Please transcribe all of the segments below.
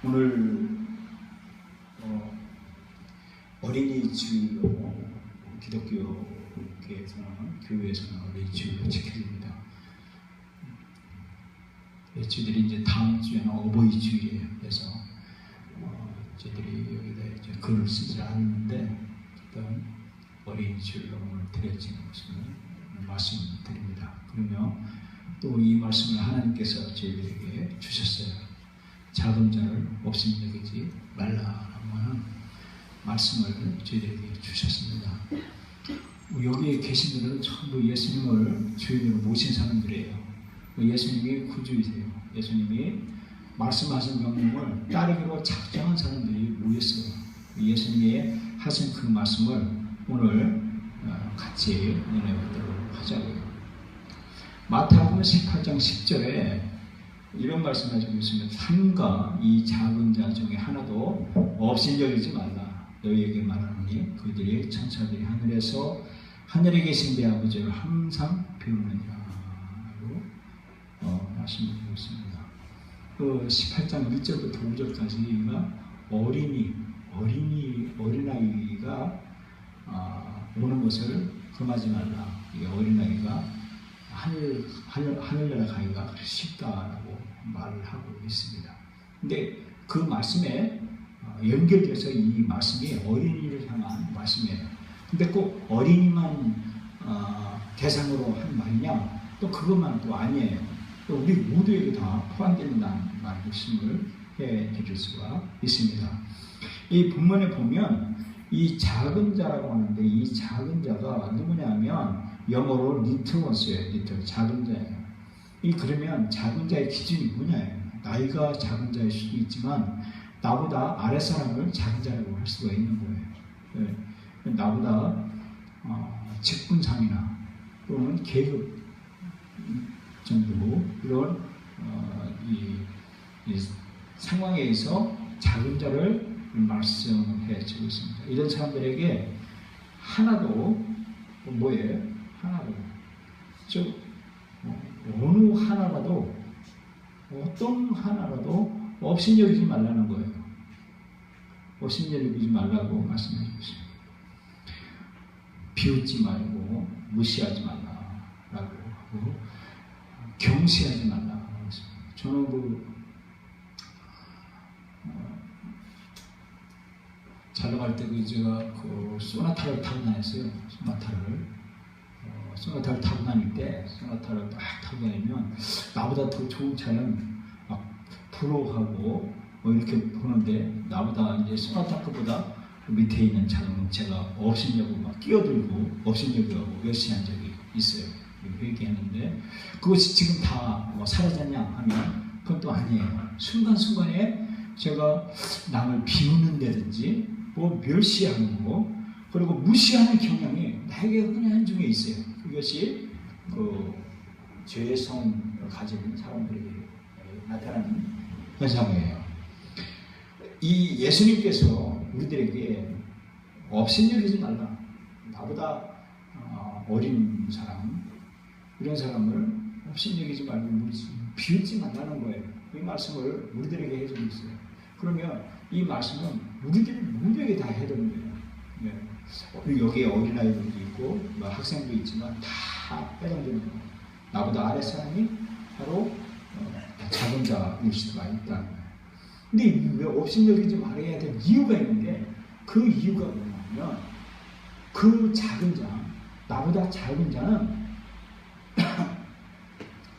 오늘 어린이 주일로 기독교계에서는 교회에서는 어린이 주일로 지켜집니다. 저희들이 이제 다음 주에는 어버이 주일이에요. 그래서 저희들이 여기다 이제 글을 쓰지 않는데 일단 어린이 주일로 오늘 드려지는 것을 말씀드립니다. 그러면 또 이 말씀을 하나님께서 저희들에게 주셨어요. 작은 자를 없인 여기지 말라라고 하는 말씀을 저희들에게 주셨습니다. 여기에 계신 분들은 전부 예수님을 주인으로 모신 사람들이에요. 예수님이 구주이세요. 예수님이 말씀하신 명령을 따르기로 작정한 사람들이 모였어요. 예수님이 하신 그 말씀을 오늘 같이 연애하도록 하자고요. 마태복음 18장 10절에 이런 말씀을 해주고 있습니다. 삼가 이 작은 자 중에 하나도 없인 여기지 말라. 너희에게 말하노니 그들이 천사들이 하늘에 계신 내 아버지를 항상 배우느니라 라고 말씀드리고 있습니다. 그 18장 1절부터 5절까지가 어린아이가 오는 것을 금하지 말라. 이 어린아이가 하늘나라 가기가 쉽다라고 말을 하고 있습니다. 근데 그 말씀에 연결돼서 이 말씀이 어린이를 향한 말씀이에요. 근데 꼭 어린이만 대상으로 한 말이냐? 또 그것만 또 아니에요. 또 우리 모두에게 다 포함된다는 말씀을 해드릴 수가 있습니다. 이 본문에 보면 이 작은 자라고 하는데 이 작은 자가 누구냐면 영어로 리틀원스예요. 리틀, 작은 자예요. 그러면 작은 자의 기준이 뭐냐예요. 나이가 작은 자일 수도 있지만 나보다 아랫사람을 작은 자라고 할 수가 있는 거예요. 나보다 직분상이나 또는 계급 정도 이런 이 상황에 의해서 작은 자를 말씀해 주고 있습니다. 이런 사람들에게 하나도 뭐예요? 하나도 즉 어느 하나라도 어떤 하나라도 없인 여기지 말라는 거예요. 없인 여기지 말라고 말씀해 주고 있습니다. 비웃지 말고 무시하지 말라라고 하고 경시하지 말라고 했습니다. 저는 자러 갈 때 제가 소나타를 타고 다녔어요. 소나타를 타고 다닐 때 소나타를 딱 타고 다니면 나보다 더 좋은 차는 막 부러워하고 이렇게 보는데 나보다 이제 소나타 거보다 밑에 있는 차는 제가 업신여고 막 끼어들고 업신여고하고 열심히 한 적이 있어요. 얘기했는데 그것이 지금 다 사라졌냐 하면 그건 또 아니에요. 순간순간에 제가 남을 비웃는다든지 멸시하는 거 그리고 무시하는 경향이 나에게 흔한 중에 있어요. 그것이 죄의 성을 가진 사람들에게 나타나는 현상이에요. 이 예수님께서 우리들에게 없인 여기지 말라. 나보다 어린 사람 이런 사람을 없인 여기지 말고 비웃지 말라는 거예요. 이 말씀을 우리들에게 해주고 있어요. 그러면 이 말씀은 우리들 모두에게 다 해주는 거예요. 여기에 어린아이들도 있고 학생도 있지만 다 해당되는 거예요. 나보다 아랫사람이 바로 작은 자일 수가 있다는 거예요. 근데 왜 없인 여기지 말아야 될 이유가 있는데 그 이유가 뭐냐면 그 작은 자, 나보다 작은 자는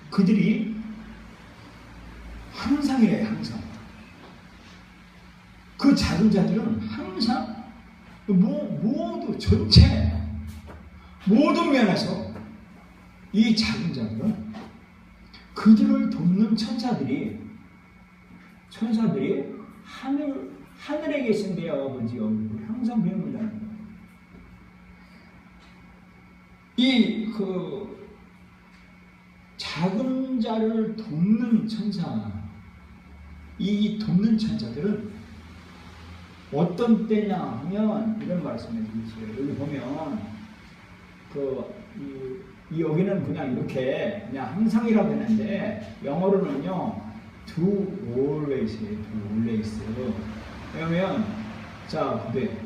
그들이 항상이래요. 항상 그 작은 자들은 항상 모두 전체 모든 면에서 이 작은 자들은 그들을 돕는 천사들이 하늘에 계신 내 아버지 얼굴을 항상 배운다는 거예요. 작은 자를 돕는 천사, 이 돕는 천사들은 어떤 때냐 하면 이런 말씀을 드리세요. 여기 보면 여기는 그냥 이렇게 그냥 항상이라고 했는데 영어로는요 to always예요. to always. 왜냐면 자, 근데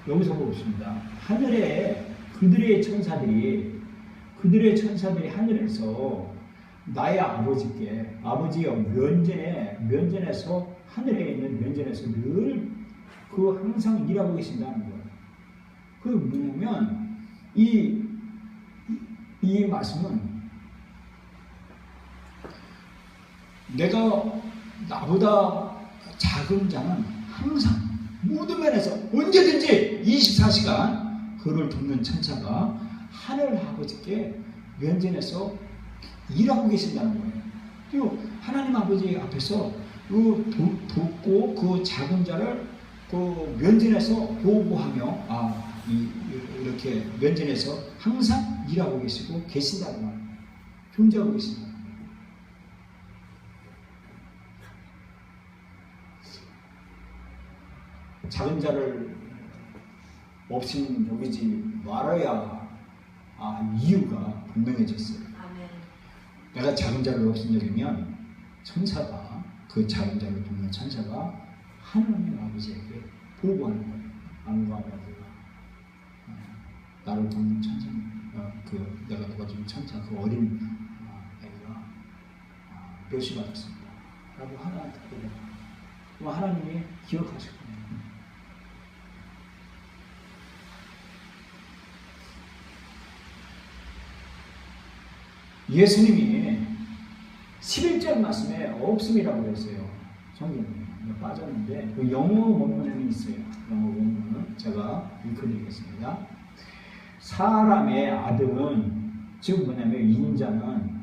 여기서 봅시다. 하늘에 그들의 천사들이 하늘에서 나의 아버지가 면전에서 하늘에 있는 면전에서 늘 그 항상 일하고 계신다는 거예요. 그 뭐냐면 이 말씀은 내가 나보다 작은 자는 항상 모든 면에서 언제든지 24시간 그를 돕는 천사가 하늘 아버지께 면전에서 일하고 계신다는 거예요. 그리고 하나님 아버지 앞에서 돕고 그 작은 자를 그 면전에서 보호하며 이렇게 면전에서 항상 일하고 계신다는 말이에요. 존재하고 계신다는 거예요. 작은 자를 없인 여기지 말아야 이유가 분명해졌어요. 아멘. 내가 작은 자를 없인 여기면 천사가 그 작은 자를 돕는 천사가 하나님 아버지에게 보고하는 거예요. 아무가 나를 돕는 천사, 내가 도와준 천사 그 어린 애가 몇이 받았습니다. 라고 하나한테 보고 하나님이 기억하셨거든요. 예수님이 11절 말씀에 없음이라고 했어요. 성경에 빠졌는데 그 영어 원문이 있어요. 영어 원문은 제가 읽어드리겠습니다. 사람의 아들은 즉 뭐냐면 인자는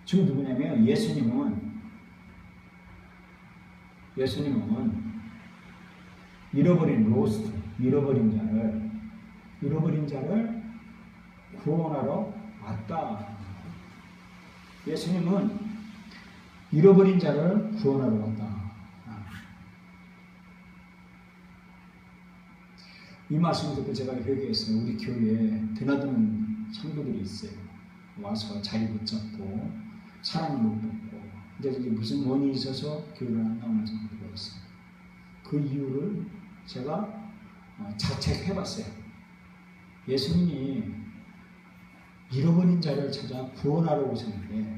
즉 누구냐면 예수님은 잃어버린 자를 구원하러 왔다. 예수님은 잃어버린 자를 구원하러 왔다. 이 말씀 듣고 제가 회개했어요. 우리 교회에 드나드는 성도들이 있어요. 와서 자리 붙잡고 사랑을 못 받고 근데 이제 무슨 원인이 있어서 교회를 안 나오는 성도가 있어요. 그 이유를 제가 자책해봤어요. 예수님이 잃어버린 자를 찾아 구원하러 오셨는데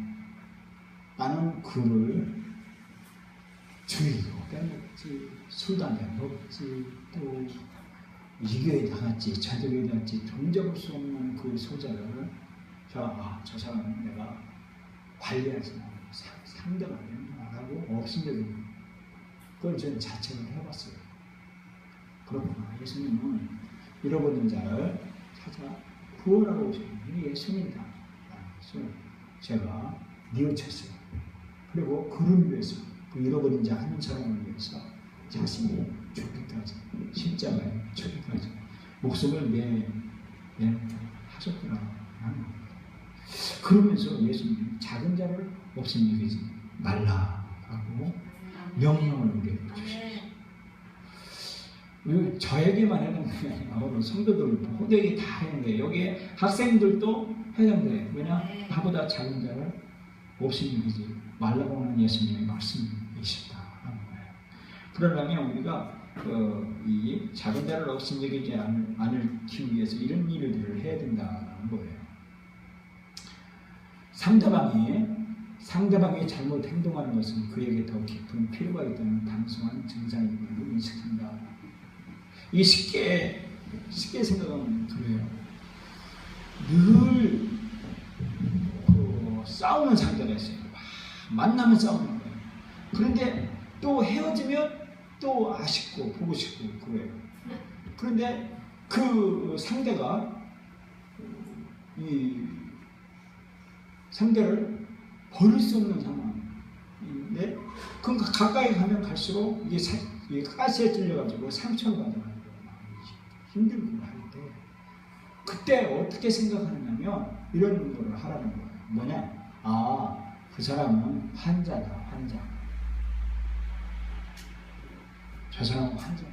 나는 그를 죽이고 빼먹지, 술, 담배 먹지, 또 이교에 당했지, 자들에 당했지, 종잡을 수 없는 그 소자를 제가 저 사람은 내가 관리하지 상대하고 없은 적이 있는 그걸 저는 자책을 해봤어요. 그렇구나. 예수님은 잃어버린 자를 찾아 구원하러 오신 분이 예수님이다. 라는 것을 제가 뉘우쳤어요. 그리고 그를 위해서 그 잃어버린 자 한 사람을 위해서 자신이 죽기까지 십자가에 죽기까지 목숨을 하셨구나 하는 겁니다. 그러면서 예수님이 작은 자를 없인 여기지 말라라고 명령을 우리에게 주시죠. 저에게만 해당되는 아니라 성도들 모두에게 다 해당돼요. 여기에 학생들도 해당돼요. 왜냐? 나보다 작은 자를 없인 여기지 말라고 하는 예수님의 말씀이시다 하는 거예요. 그러려면 우리가 이 작은 자를 없인 여기지 않기 위해서 이런 일들을 해야 된다는 거예요. 상대방이 잘못 행동하는 것은 그에게 더 깊은 필요가 있다는 단순한 증상임을 인식한다. 이 쉽게 생각하면 그래요. 늘 싸우는 상대가 있어요. 만나면 싸우는 거예요. 그런데 또 헤어지면 또 아쉽고 보고 싶고 그래요. 그런데 그 상대가 이 상대를 버릴 수 없는 상황인데 그 가까이 가면 갈수록 이게 가시에 찔려가지고 상처를 받아가는 거예요. 힘들고 할 때 그때 어떻게 생각하느냐면 이런 거를 하라는 거예요. 뭐냐? 그 사람은 환자다. 환자. 저 사람은 환자.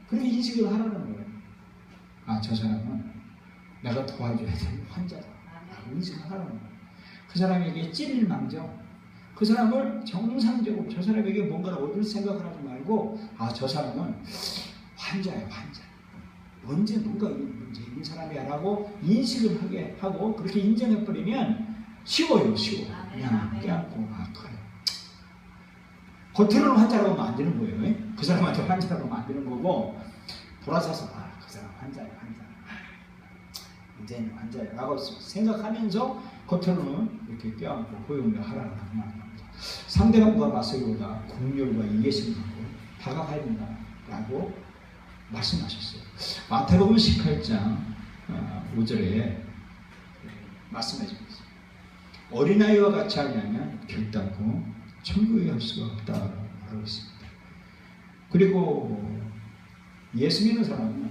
그렇게 인식을 하라는 거예요. 저 사람은 내가 도와줘야 되는 환자다. 인식을 하라는 거예요. 그 사람에게 찔릴 망정 그 사람을 정상적으로 저 사람에게 뭔가를 얻을 생각을 하지 말고 저 사람은 환자야 환자. 언제 뭔가 문제 있는 사람이야 라고 인식을 하게 하고 그렇게 인정해버리면 쉬워요. 그냥 껴안고 그래. 겉으로는 환자라고 하면 안 되는 거예요. 그 사람한테 환자라고 하면 안 되는 거고 돌아서서 그 사람 환자야 환자. 문제는 환자야 라고 생각하면서 겉으로는 이렇게 껴안고 호용을 하라고 합니다. 상대방과 맞서기보다 공률과 이해심으로 다가가야 된다라고 말씀하셨어요. 마태복음 18장 5절에 말씀해주고 있어요. 어린아이와 같이 하려면 결단코 천국에 갈 수가 없다라고 말하고 있습니다. 그리고 예수 믿는 사람은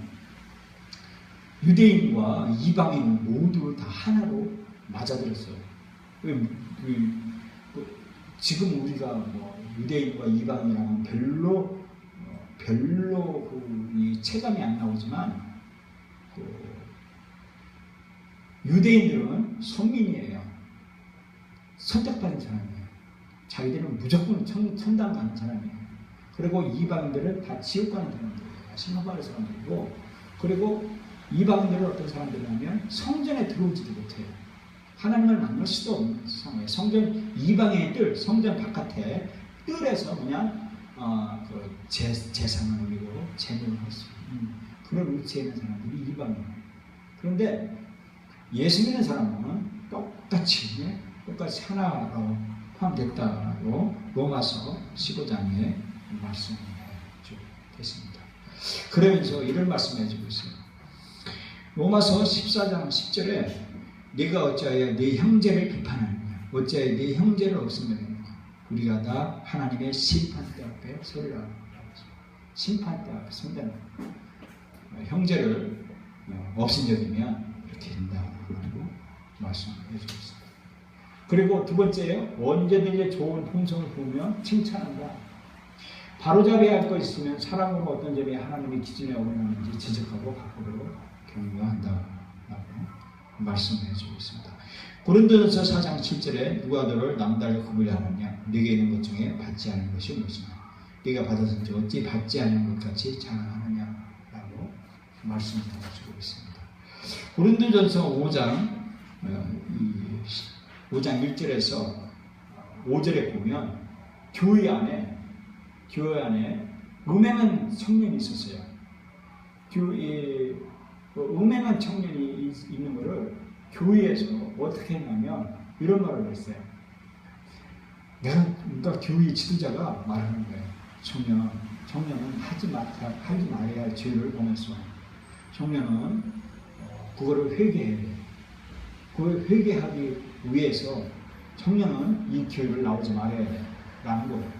유대인과 이방인 모두 다 하나로 맞아들였어요. 지금 우리가 유대인과 이방인이라면 별로 이 체감이 안 나오지만 유대인들은 선민이에요. 선택받은 사람이에요. 자기들은 무조건 천당 가는 사람이에요. 그리고 이방인들은 다 지옥 가는 사람들이에요. 신앙받은 사람들이고, 그리고 이방인들은 어떤 사람들이냐면 성전에 들어오지도 못해요. 하나님을 만날 수도 없는 상황이에요. 성전 이방인의 뜰, 성전 바깥에 뜰에서 그냥 재산을 올리고 재물을 할 수 있는 그런 위치에 있는 사람들이 이방인이에요. 그런데 예수 믿는 사람은 똑같이 하나로 포함됐다고 로마서 15장에 말씀해 주고 계십니다. 그러면서 이런 말씀해 주고 있어요. 로마서 14장 10절에 네가 어찌하여 네 형제를 비판하느냐, 어찌하여 네 형제를 없애느냐, 우리가 다 하나님의 심판대 앞에 서리라. 심판대 앞에 선다는 형제를 없앤적이면 이렇게 된다고 말씀해 주셨습니다. 그리고 두 번째요, 언제든지 좋은 풍성을 보면 칭찬한다. 바로잡아야 할 것 있으면 사랑으로 어떤 점이 하나님의 기준에 어긋나는지 지적하고 바꾸도록 격려한다라고 말씀해 주고 있습니다. 고린도전서 4장 7절에 누가 너를 남달리 구별하느냐, 네게 있는 것 중에 받지 않은 것이 무엇이냐, 네가 받았은지 어찌 받지 않은 것 같이 자랑하느냐라고 말씀해 주고 있습니다. 고린도전서 5장 1절에서 5절에 보면 교회 안에 음행한 청년이 있었어요. 음행한 청년이 있는 것을 교회에서 어떻게 했냐면 이런 말을 했어요. 그러니까 교회 지도자가 말하는 거예요. 청년은 하지 말아야 할 죄를 범했어. 청년은 그거를 회개해야 돼. 그걸 회개하기 위해서 청년은 이 교회를 나오지 말아야 돼. 라는 거예요.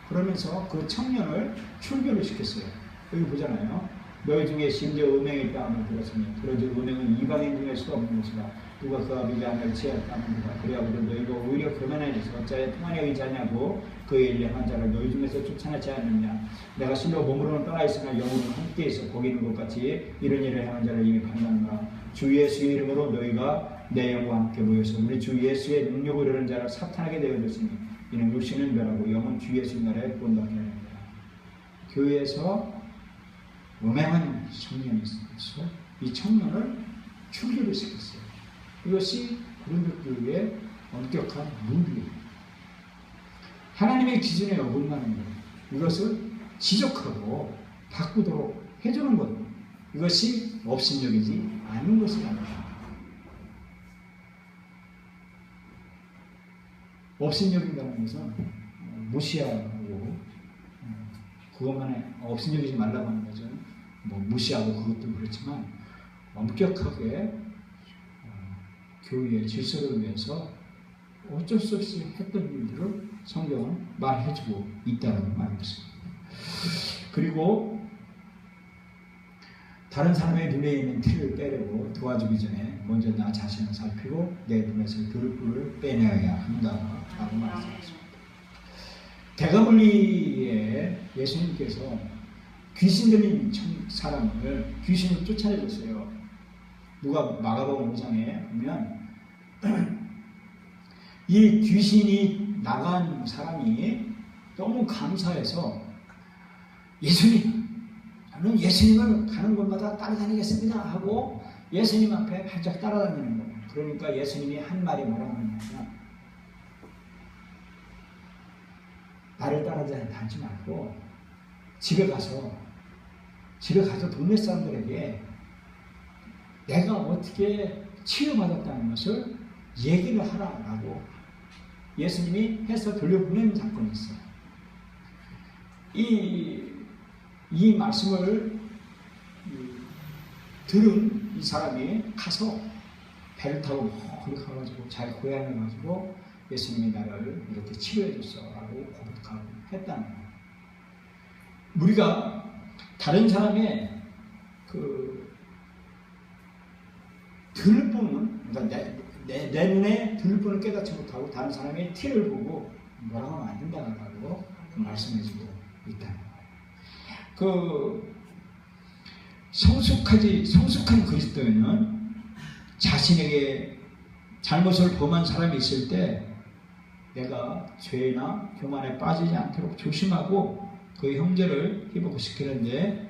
그러면서 그 청년을 출교를 시켰어요. 여기 보잖아요. 너희 중에 심지어 음행이 있다 하면 들었으니 그러지 음행은 이방인 중에서도 없는 것이다. 누가 그 아비의 아내를 취하였다 하는가. 그래야거든 너희가 오히려 교만해져서 어찌하여 통한에 의지하냐고 그의 일행한 자를 너희 중에서 쫓아내지 않느냐. 내가 실로 몸으로는 떠나 있으나 영으로는 함께 있어 거기 있는 것 같이 이런 일을 행한 자를 이미 판단하노라. 주 예수의 이름으로 너희가 내 영과 함께 모여서 우리 주 예수의 능력을 이루는 자를 사탄하게 되어졌으니 이는 육신은 멸하고 영은 주 예수 나라에 본받게 하느니라. 교회에서 음행한 청년이 있어서 이 청년을 출교를 시켰어요. 이것이 고린도 교회의 엄격한 룰이에요. 하나님의 기준에 어긋나는 것, 이것을 지적하고 바꾸도록 해주는 것, 이것이 업신여기지 않은 것이랍니다. 업신여긴다는 것은 무시하고 그것만에 업신여기지 말라고 하는 것은 무시하고 그것도 그렇지만 엄격하게 교회의 질서를 위해서 어쩔 수 없이 했던 일들을 성경은 말해주고 있다는 말이었습니다. 그리고 다른 사람의 눈에 있는 티를 빼려고 도와주기 전에 먼저 나 자신을 살피고 내 눈에서 들불을 빼내야 한다라고 말씀하셨습니다. 대가볼리에 예수님께서 귀신 들린 사람을 귀신을 쫓아내줬어요. 누가 마가복음 5장에 보면 이 귀신이 나간 사람이 너무 감사해서 예수님, 저는 예수님을 가는 곳마다 따라다니겠습니다 하고 예수님 앞에 활짝 따라다니는 거예요. 그러니까 예수님이 한 말이 뭐라고 하냐면, 나를 따라다니지 말고 집에 가서 동네 사람들에게 내가 어떻게 치유받았다는 것을 얘기를 하라라고 예수님이 해서 돌려보내는 사건이 있어요. 이 말씀을 들은 이 사람이 가서 배를 타고 그렇게 가가지고 자기 고향에 가지고 예수님이 나를 이렇게 치료해 줬어라고 고백하고 했다는 거예요. 우리가 다른 사람의 들보는, 그러니까 내 눈에 들보는 깨닫지 못하고 다른 사람의 티를 보고 뭐라고 하면 안 된다고 말씀해주고 있다는 거예요. 성숙한 그리스도인은 자신에게 잘못을 범한 사람이 있을 때 내가 죄나 교만에 빠지지 않도록 조심하고 그 형제를 회복시키는데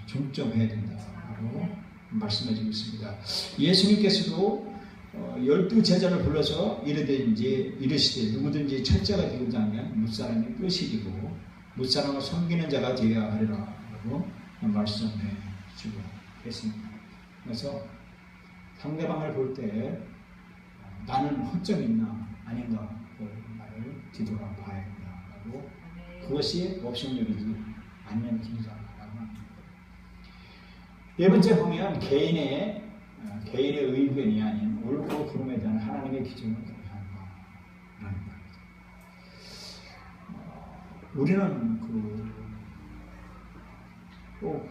중점해야 된다고 말씀해주고 있습니다. 예수님께서도 12제자를 불러서 이르시되 누구든지 첫째가 되고자 하면 무사람이 끝이고 무사람을 섬기는 자가 되어야 하리라 라고 말씀해 주고 계십니다. 그래서 상대방을 볼 때 나는 허점이 있나 아닌가 그 말을 뒤돌아봐야 된다고, 그것이 옵션적이지 않는 길이다라고 합니다. 네 번째 보면 개인의 의견이 아닌 옳고 그름에 대한 하나님의 기준을 고려한다라는 말입니다. 우리는 꼭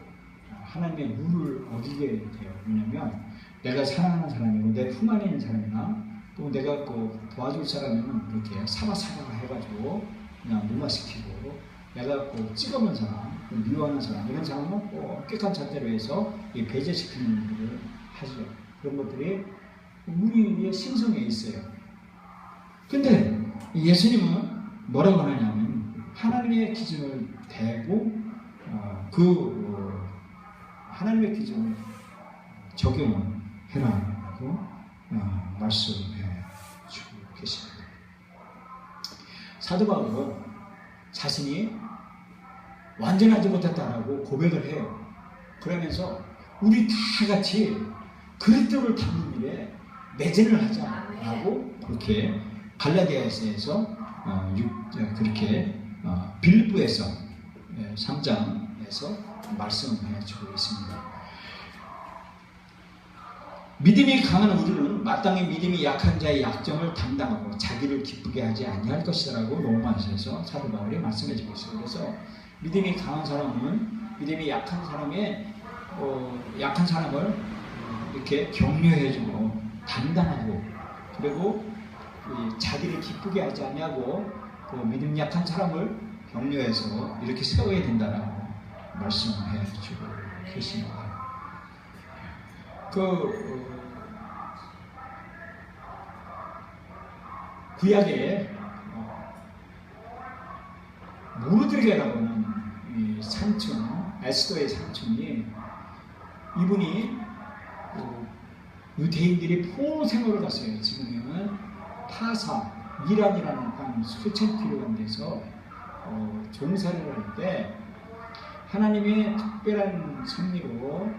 하나님의 룰을 어기게 돼요. 왜냐하면 내가 사랑하는 사람이고 내 품 안에 있는 사람이나 또 내가 도와줄 사람이면 이렇게 사바사바 해가지고 그냥 무마시키고, 내가 찍어본 사람, 미워하는 사람, 이런 사람은 꼭 깨끗한 잣대로 해서 배제시키는 일을 하죠. 그런 것들이 우리의 신성에 있어요. 근데 예수님은 뭐라고 하냐면 하나님의 기준을 대고 하나님의 기준을 적용을 해라라고 말씀해 주고 계십니다. 사도 바울은 자신이 완전하지 못했다라고 고백을 해요. 그러면서 우리 다 같이 그리스도를 담는 일에 매진을 하자라고 그렇게 갈라디아서에서 그렇게 빌립보에서 3장에서 말씀해 주고 있습니다. 믿음이 강한 우리는 마땅히 믿음이 약한 자의 약점을 담당하고 자기를 기쁘게 하지 아니할 것이라고 로마서에서 사도 바울이 말씀해 주고 있어요. 그래서 믿음이 강한 사람은 믿음이 약한 사람의 약한 사람을 이렇게 격려해주고 담당하고, 그리고 자기를 기쁘게 하지 않냐고 믿음 약한 사람을 격려해서 이렇게 세워야 된다라고 말씀해 주고 계십니다. 구약에 모르드게라고 하는 이 삼촌, 에스더의 삼촌이, 이분이 유대인들이 포로 생활을 갔어요. 지금은 파사, 이란이라는 땅 수천 킬로간 데서 종살이를 할 때 하나님의 특별한 섭리로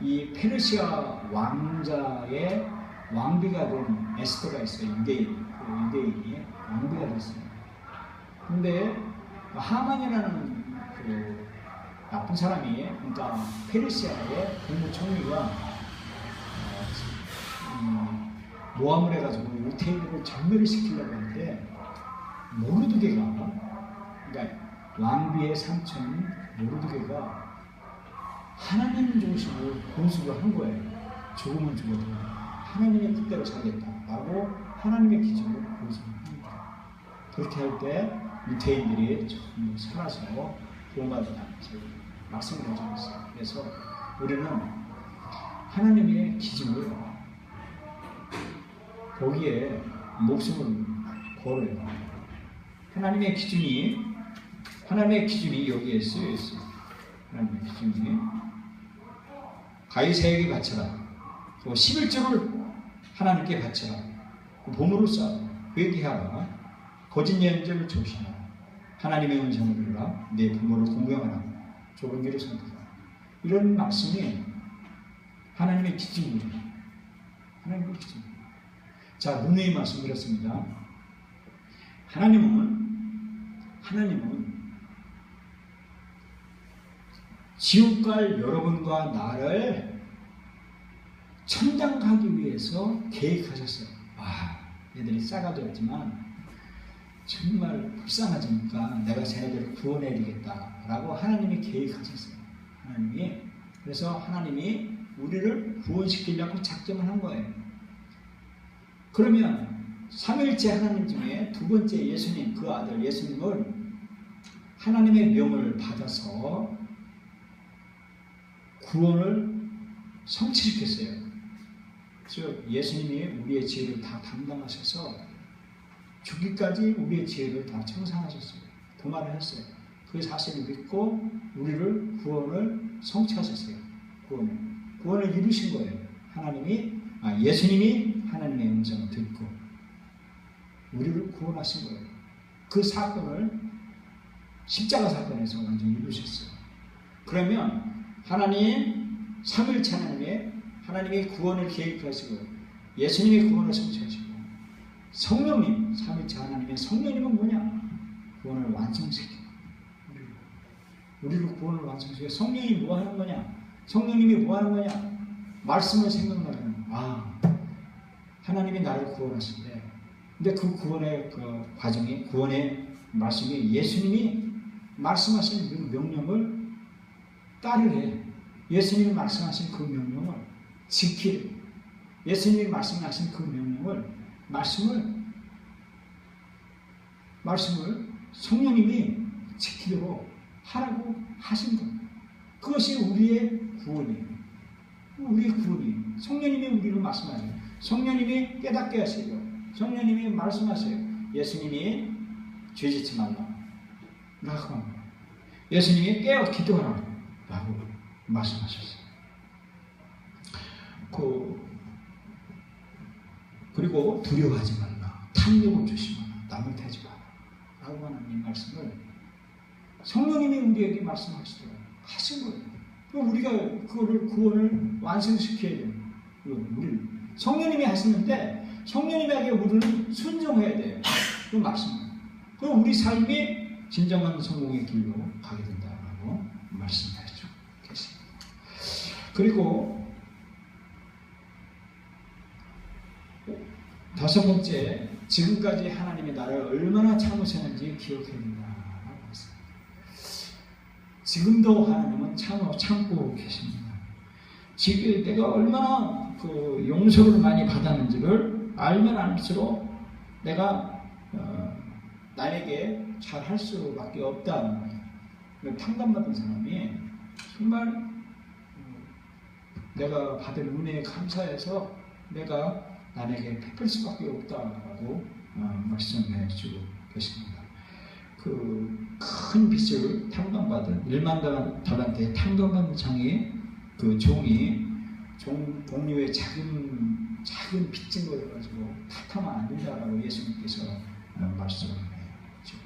이 페르시아 왕자의 왕비가 된 에스더가 있어요. 유대인이 왕비가 됐어요. 근데 하만이라는 나쁜 사람이, 그러니까 페르시아의 국무총리가 모함을 해가지고 유대인들을 전멸을 시키려고 하는데, 모르드게가, 그러니까 왕비의 삼촌 모르드게가 하나님 중심으로 공수를 한 거예요. 죽으면 죽어도 하나님의 뜻대로 살겠다라고 하나님의 기준으로 공수를 합니다. 그렇게 할 때 유대인들이 전부 살아서 구원받았다 말씀을 해주고 있어요. 그래서 우리는 하나님의 기준을 거기에 목숨을 걸어요. 하나님의 기준이 여기에 쓰여 있어요. 하나님의 기준이 가이사에게 바쳐라. 11조를 하나님께 바쳐라. 보물을 쌓아 회개하라. 거짓 예언자를 조심하라. 하나님의 음성을 들으라. 내 부모를 공경하라. 좁은 길을 선택하라. 이런 말씀이 하나님의 기준이에요. 하나님의 기준. 자, 문의 말씀 드렸습니다. 하나님은 지옥 갈 여러분과 나를 천당 가기 위해서 계획하셨어요. 얘들이 싸가지였지만 정말 불쌍하니까 내가 쟤네들을 구원해야 되겠다라고 하나님이 계획하셨어요. 그래서 하나님이 우리를 구원시키려고 작정을 한 거예요. 그러면 삼위일체 하나님 중에 두 번째 예수님, 그 아들 예수님을 하나님의 명을 받아서 구원을 성취시켰어요. 즉 예수님이 우리의 죄를 다 담당하셔서 죽기까지 우리의 죄를 다 청산하셨어요. 도말을 했어요. 그 사실을 믿고 우리를 구원을 성취하셨어요. 구원을 이루신 거예요. 예수님이 하나님의 음성을 듣고 우리를 구원하신 거예요. 그 사건을 십자가 사건에서 완전히 이루셨어요. 그러면 하나님 삼위일체 하나님의 구원을 계획하시고 예수님의 구원을 성취하시고 성령님, 삼위일체 하나님의 성령님은 뭐냐? 구원을 완성시키고 우리를 구원을 완성시키고 성령이 뭐 하는 거냐? 성령님이 뭐 하는 거냐? 말씀을 생각나는 하나님이 나를 구원하신대. 근데 그 구원의 그 과정이 구원의 말씀이 예수님이 말씀하신 그 명령을 따르래. 예수님이 말씀하신 그 명령을 지키래. 예수님이 말씀하신 그 명령을 말씀을 성령님이 지키도록 하라고 하신 겁니다. 그것이 우리의 구원이에요. 우리의 구원이에요. 성령님이 우리를 말씀하세요. 성령님이 깨닫게 하세요. 성령님이 말씀하세요. 예수님이 죄짓지 말라 라고 합니다. 예수님이 깨어 기도하라 라고 말씀하셨어요. 그리고 두려워하지 말라, 탐욕을 조심하라, 남을 태지 마라 라고 하는 이 말씀을 성령님이 우리에게 말씀하시도록 하신 거예요. 우리가 그거를 구원을 완성시켜야 돼요. 성령님이 하시는데 성령님에게 우리는 순종해야 돼요. 그 말씀을. 그럼 우리 삶이 진정한 성공의 길로 가게 된다라고 말씀하시죠. 그리고 다섯 번째, 지금까지 하나님이 나를 얼마나 참으셨는지 기억해야 된다라고 했습니다. 지금도 하나님은 참고 계십니다. 지금 내가 얼마나 그 용서를 많이 받았는지를 알면 알수록 내가 나에게 잘 할 수밖에 없다는 거예요. 탕감받은 사람이 정말 내가 받은 은혜에 감사해서 내가 나에게 베풀 수밖에 없다라고 말씀해 주고 계십니다. 그 큰 빚을 탕감받은 1만 달란트의 탕감받은 그 종이 동료의 작은 빚진 거를 가지고 탓하면 안 된다라고 예수님께서 말씀해 주고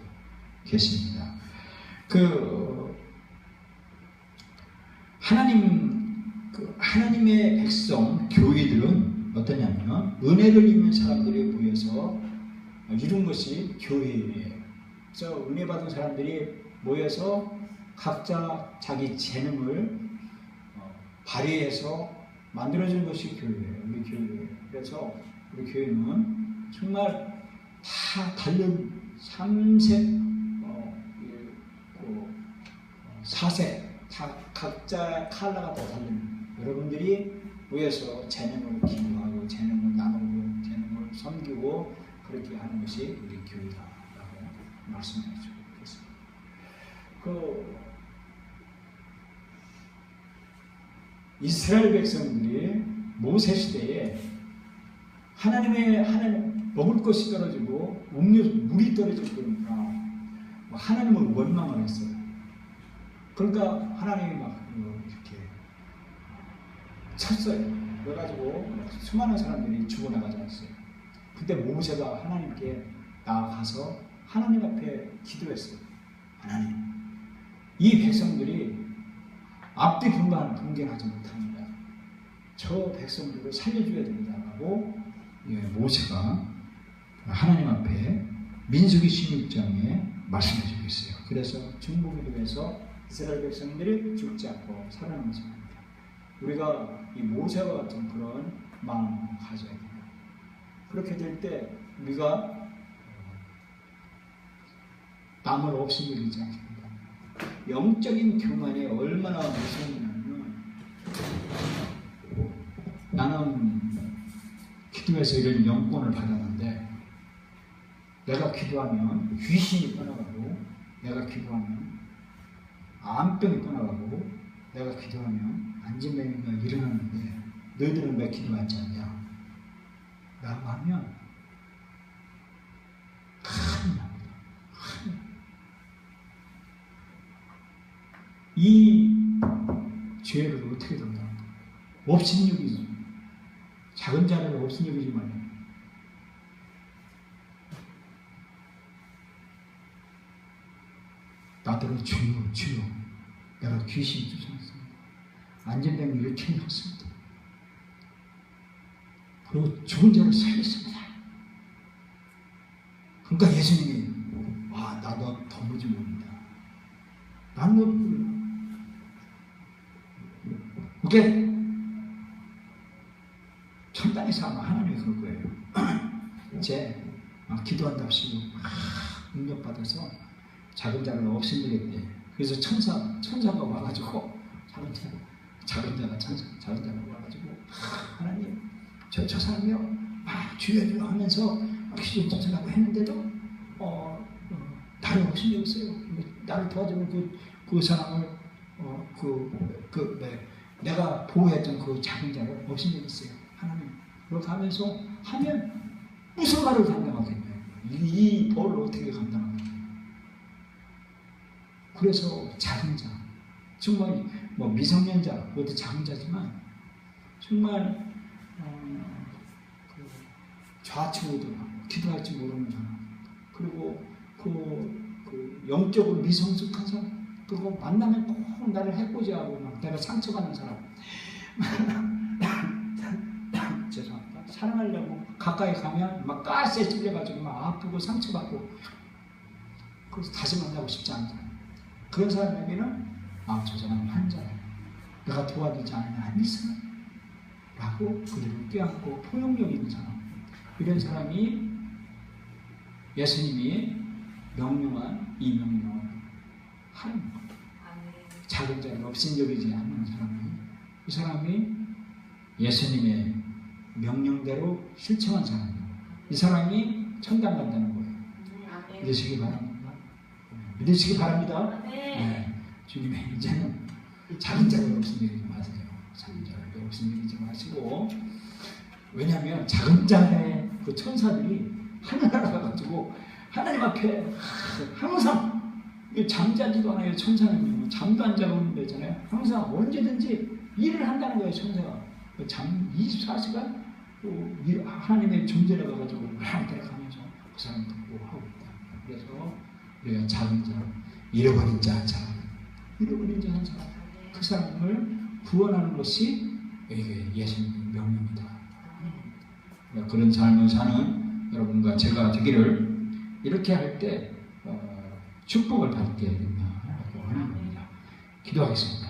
계십니다. 하나님의 백성 교회들은 어떠냐면 은혜를 입는 사람들이 모여서 이룬 것이 교회예요. 그래서 은혜 받은 사람들이 모여서 각자 자기 재능을 발휘해서 만들어진 것이 교회예요. 우리 교회예요. 그래서 우리 교회는 정말 다 다른 3색, 4색 다 각자 컬러가 다 다른 여러분들이 모여서 재능을 기부하고 재능을 나누고 재능을 섬기고 그렇게 하는 것이 우리 교회다라고 말씀해 주고 있습니다. 이스라엘 백성들이 모세 시대에 하나님 먹을 것이 떨어지고 물이 떨어지고 그러니까 하나님을 원망을 했어요. 그러니까 하나님이 막 이렇게 쳤어요. 그래가지고 수많은 사람들이 죽어나가지 않았어요. 그때 모세가 하나님께 나아가서 하나님 앞에 기도했어요. 하나님, 이 백성들이 앞뒤 분간하지 못합니다. 저 백성들을 살려줘야 된다고 모세가 하나님 앞에 민수기 16장에 말씀해주고 있어요. 그래서 중보기도에서 이스라엘 백성들이 죽지 않고 살아남지 않는다. 우리가 이 모세와 같은 그런 마음을 가져야 돼요. 그렇게 될 때 우리가 남을 없이 여기지 않습니다. 영적인 교만이 얼마나 무서우냐면, 나는 기도해서 이런 영권을 받았는데 내가 기도하면 귀신이 떠나가고, 내가 기도하면 암병이 떠나가고, 내가 기도하면 안진병이가 일어나는데 너희들은 왜 기도하지 않냐? 라고 하면 큰일 납니다. 이 죄를 어떻게 담당합니까? 업신여기지. 작은 자를 업신여기지 말아요. 나더러 주여, 주여, 내가 귀신 쫓아냈습니다. 안전병이 이렇게 일었습니다. 그리고 죽은 자를 살렸습니다. 그러니까 예수님이, 나도 도무지 모른다. 난 너 몰라. 그게 천당에서 아마 하나님이 그럴 거예요. 이제 기도한답시고 능력받아서 작은 자를 없애려겠대. 그래서 천사가 와가지고 작은 자가 와가지고 하나님 저 사람이요 주여 주여 하면서 귀신 쫓아내고 했는데도 나를 없애려겠어요. 나를 도와주면 그 사람을 내가 보호했던 그 작은 자를 없애려겠어요. 하나님 그렇게 하면서 하면 무슨 말을 감당하겠냐고. 이 벌을 어떻게 감당하겠냐고. 그래서 작은 자, 정말 미성년자, 그것도 작은 자지만 정말 좌충우돌하고 기도할지 모르는 사람, 그리고 그 영적으로 미성숙한 사람, 그리고 만나면 꼭 나를 해코지하고 막 내가 상처받는 사람. 죄송합니다. 사랑하려고 가까이 가면 막 가스에 찔려가지고 막 아프고 상처받고, 그래서 다시 만나고 싶지 않은 사람. 그런 사람에게는 저 사람은 환자야, 내가 도와주지 않으면 안 있어 라고 그들을 껴안고 포용력 있는 사람, 이런 사람이 예수님이 명령한 이 명령을 하는 것. 작은 자를 업신여기지 않는 사람이, 이 사람이 예수님의 명령대로 실천한 사람이에요. 이 사람이 천당 간다는 거예요. 믿으시기 바랍니다. 믿으시기 바랍니다. 네. 주님의 이제는 작은 자를 업신여기지 마세요. 작은 자를 업신여기지 마시고, 왜냐하면 작은 자의 그 천사들이 하늘나라 가가지고 하나님 앞에 항상 잠자지도 않아요. 천사는요, 잠도 안 자고 있는 데잖아요. 항상 언제든지 일을 한다는 거예요. 천사가 24시간 하나님의 존재를 가가지고 하나님께 가면서 그 사람 듣고 하고 있다. 그래서 우리가 작은 자, 잃어버린 자 한 사람, 그 사람을 구원하는 것이 이게 예수님의 명령이다. 그런 삶을 사는 여러분과 제가 되기를, 이렇게 할 때 축복을 받게 된다고 하는 겁니다. 기도하겠습니다.